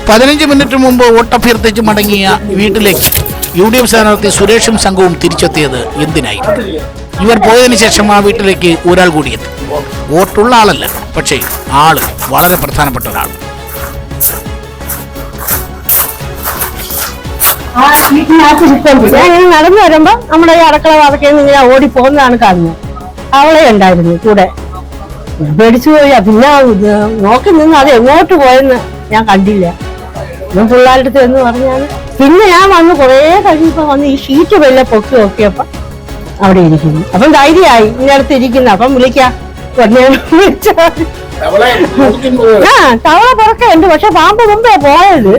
15 minute മുമ്പ് വോട്ടഭ്യർത്ഥിച്ച് മടങ്ങിയ വീട്ടിലേക്ക് UDF സ്ഥാനാർത്ഥി സുരേഷും സംഘവും തിരിച്ചെത്തിയത് എന്തിനായി? ഇവർ പോയതിനു ശേഷം ആ വീട്ടിലേക്ക് ഒരാൾ കൂടിയെത്തി. വോട്ടുള്ള ആളല്ല, പക്ഷേ ആള് വളരെ പ്രധാനപ്പെട്ട ഒരാൾ. ഞാൻ നടന്നു വരുമ്പോ നമ്മുടെ ഈ അടക്കള വാതക്കയിൽ നിന്ന് ഞാൻ ഓടി പോകുന്നതാണ് കാണുന്നത്. അവളെ ഉണ്ടായിരുന്നു കൂടെ. പേടിച്ചു പോയി. പിന്നെ നോക്കി നിന്ന് അത് എങ്ങോട്ട് പോയെന്ന് ഞാൻ കണ്ടില്ല. ഞാൻ പിള്ളേരുടെ എന്ന് പറഞ്ഞാൽ പിന്നെ ഞാൻ വന്ന് കുറെ കഴിഞ്ഞപ്പോ വന്ന് ഈ ഷീറ്റ് വെള്ളം പൊക്കി നോക്കിയപ്പോ അവിടെ ഇരിക്കുന്നു. അപ്പം ധൈര്യമായി ഇന്നടുത്ത് ഇരിക്കുന്നു. അപ്പം വിളിക്കാം തവള പുറക്കുണ്ട്, പക്ഷെ പാമ്പ് മുമ്പേ പോയത്.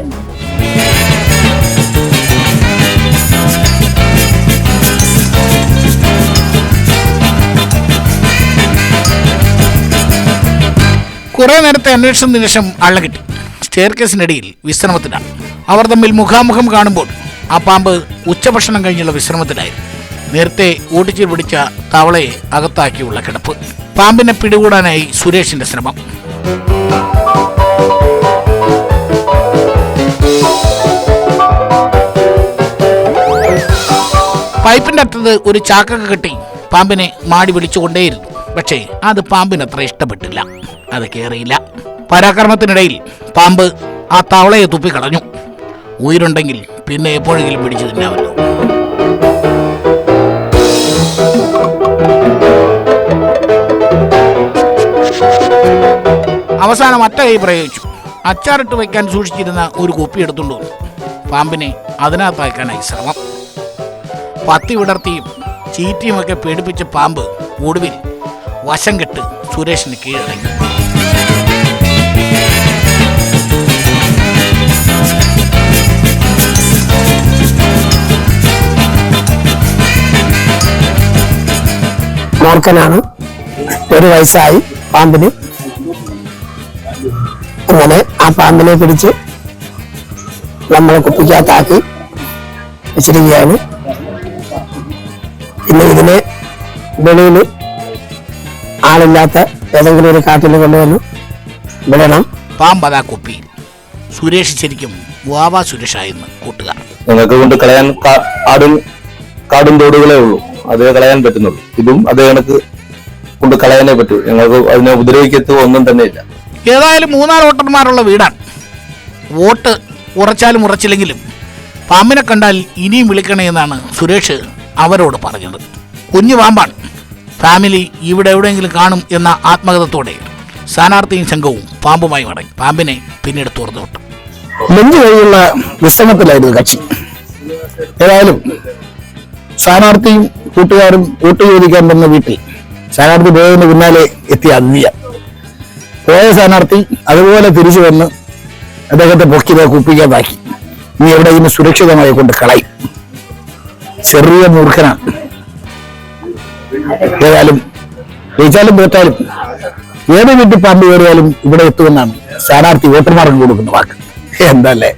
കുറെ നേരത്തെ അന്വേഷണത്തിന് ശേഷം ആളെ കിട്ടി. സ്റ്റെയർ കേസിനിടയിൽ വിശ്രമത്തിലാണ്. അവർ തമ്മിൽ മുഖാമുഖം കാണുമ്പോൾ ആ പാമ്പ് ഉച്ചഭക്ഷണം കഴിഞ്ഞുള്ള വിശ്രമത്തിലായിരുന്നു. നേരത്തെ ഓടിച്ചു പിടിച്ച തവളയെ അകത്താക്കിയുള്ള കിടപ്പ്. പാമ്പിനെ പിടികൂടാനായി സുരേഷിന്റെ ശ്രമം. പൈപ്പിന്റെ അറ്റത്ത് ഒരു ചാക്കൊക്കെ കെട്ടി പാമ്പിനെ മാടി വിളിച്ചുകൊണ്ടേയിരുന്നു. പക്ഷേ അത് പാമ്പിനത്ര ഇഷ്ടപ്പെട്ടില്ല. അത് കേറിയില്ല. പരാക്രമത്തിനിടയിൽ പാമ്പ് ആ തവളയെ തുപ്പിക്കളഞ്ഞു. ഉയരുണ്ടെങ്കിൽ പിന്നെ എപ്പോഴെങ്കിലും പിടിച്ചു തിന്നാമല്ലോ. അവസാനം അറ്റ കൈ പ്രയോഗിച്ചു. അച്ചാറിട്ട് വയ്ക്കാൻ സൂക്ഷിച്ചിരുന്ന ഒരു കുപ്പി എടുത്തുകൊണ്ട് വന്നു. പാമ്പിനെ അതിനകത്തയക്കാനായി ശ്രമം. പത്തി വിടർത്തിയും ചീറ്റിയുമൊക്കെ പേടിപ്പിച്ച പാമ്പ് ഒടുവിൽ വശം കെട്ട് സുരേഷിന് കീഴടങ്ങി. മൂർഖനാണ്, 1 വയസ്സായി പാമ്പിന്. അങ്ങനെ ആ പാമ്പിനെ പിടിച്ച് നമ്മളെ കുപ്പിക്കകത്താക്കി വെച്ചിരിക്കുകയാണ്. പിന്നെ ഇതിനെ വെളിയിൽ ആളില്ലാത്ത ഏതെങ്കിലും ഒരു കാട്ടിൽ കൊണ്ടുവന്ന് വിടണം. പാമ്പതാ കുപ്പിയിൽ. സുരേഷ് ശരിക്കും വാവാ സുരേഷായെന്ന് കൂട്ടുകാർ. നിങ്ങൾക്ക് കൊണ്ട് കളയാൻ കാടും തോടുകളേ ഉള്ളൂ, അതേ കളയാൻ പറ്റുന്നുള്ളൂ. ഇതും അതേ കണക്ക് കൊണ്ട് കളയാനേ പറ്റൂ. ഞങ്ങൾക്ക് അതിനെ ഉപദ്രവിക്കത്തോ ഒന്നും തന്നെ ഇല്ല. ഏതായാലും 3-4 വോട്ടർമാരുള്ള വീടാണ്. വോട്ട് ഉറച്ചാലും ഉറച്ചില്ലെങ്കിലും പാമ്പിനെ കണ്ടാൽ ഇനിയും വിളിക്കണേ എന്നാണ് സുരേഷ് അവരോട് പറഞ്ഞത്. കുഞ്ഞു പാമ്പാണ്. ഫാമിലി ഇവിടെ എവിടെയെങ്കിലും കാണും എന്ന ആത്മകഥത്തോടെ സ്ഥാനാർത്ഥിയും സംഘവും പാമ്പുമായി മടങ്ങി. പാമ്പിനെ പിന്നീട് തുറന്നു വിട്ടു. ലഞ്ച് കഴിഞ്ഞുള്ള വിശ്രമത്തിലായിരുന്നു കക്ഷി. ഏതായാലും സ്ഥാനാർത്ഥിയും കൂട്ടുകാരും വോട്ട് ചോദിക്കാൻ വന്ന വീട്ടിൽ സ്ഥാനാർത്ഥി പോയതിന് പിന്നാലെ എത്തിയ അന്ത്യ. പോയ സ്ഥാനാർത്ഥി അതുപോലെ തിരിച്ചു വന്ന് അദ്ദേഹത്തെ പൊക്കിനെ കുപ്പിക്കാതാക്കി. നീ എവിടെയും സുരക്ഷിതമായി കൊണ്ട് കളയും. ചെറിയ മൂർഖനാണ്. ഏതായാലും ജയിച്ചാലും തോറ്റാലും ഏത് വീട്ടിൽ പാമ്പ് കയറിയാലും ഇവിടെ എത്തുമെന്നാണ് സ്ഥാനാർത്ഥി വോട്ടർമാർക്ക് കൊടുക്കുന്ന വാക്ക്. എന്തല്ലേ?